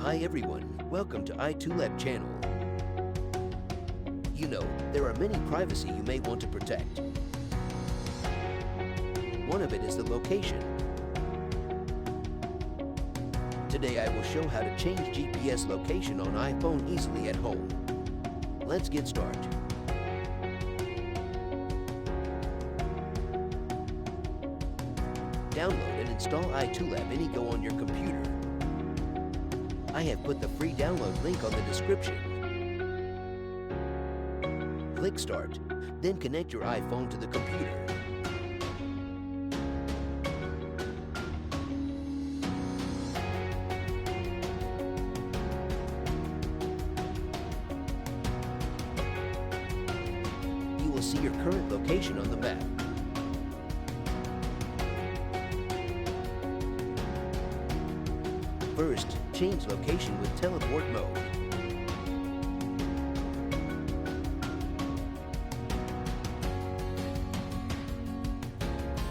Hi everyone, welcome to iToolab channel. You know, there are many privacy you may want to protect. One of it is the location. Today I will show how to change GPS location on iPhone easily at home. Let's get started. Download and install iToolab AnyGo on your computer. I have put the free download link on the description. Click Start, then connect your iPhone to the computer. You will see your current location on the map. First, change location with teleport mode.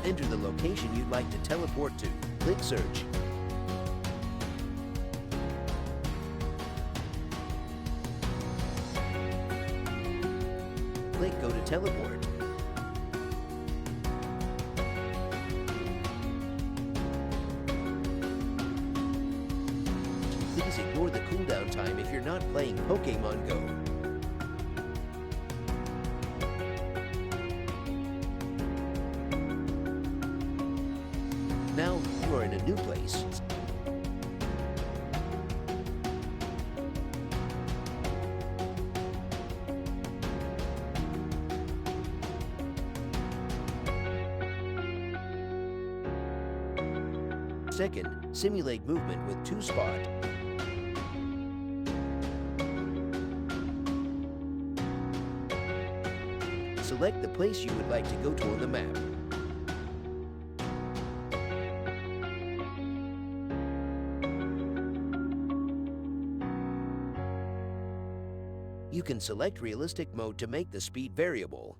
Enter the location you'd like to teleport to. Click Search. Click Go to Teleport. Please ignore the cooldown time if you're not playing Pokemon Go. Now you are in a new place. Second, simulate movement with 2-spot. Select the place you would like to go to on the map. You can select realistic mode to make the speed variable.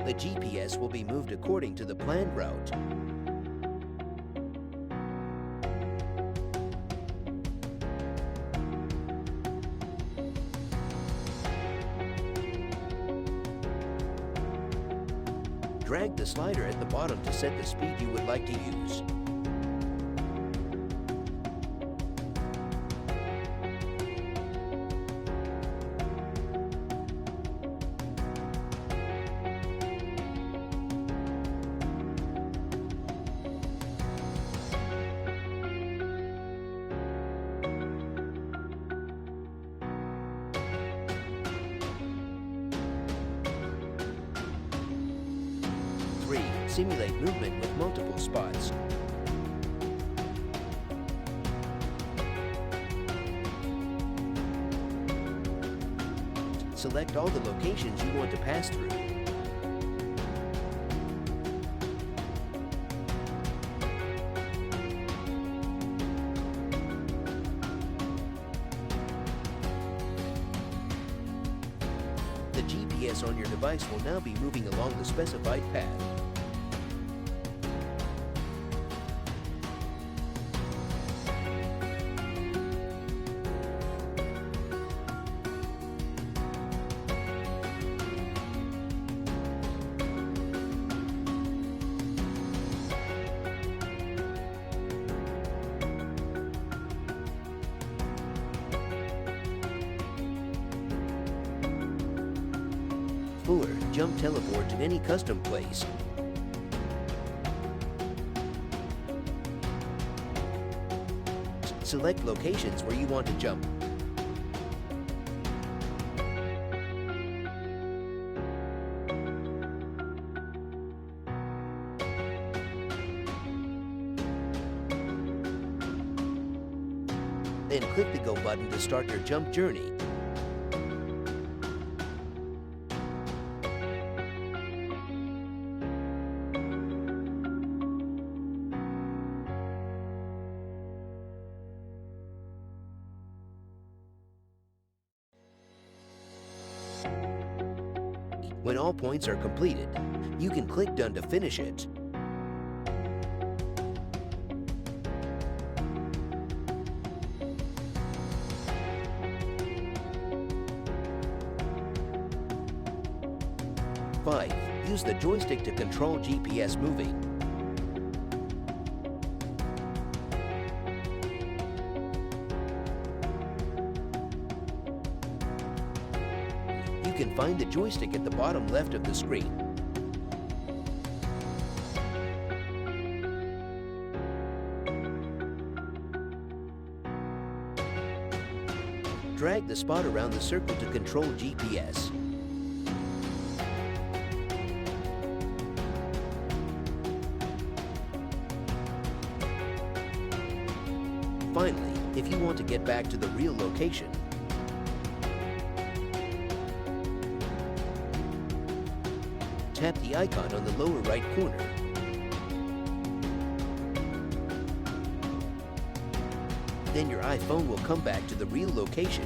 The GPS will be moved according to the planned route. Drag the slider at the bottom to set the speed you would like to use. Simulate movement with multiple spots. Select all the locations you want to pass through. The GPS on your device will now be moving along the specified path. Or jump teleport to any custom place. Select locations where you want to jump. Then click the Go button to start your jump journey. When all points are completed, you can click Done to finish it. Use the joystick to control GPS moving. You can find the joystick at the bottom left of the screen. Drag the spot around the circle to control GPS. Finally, if you want to get back to the real location, tap the icon on the lower right corner. Then your iPhone will come back to the real location.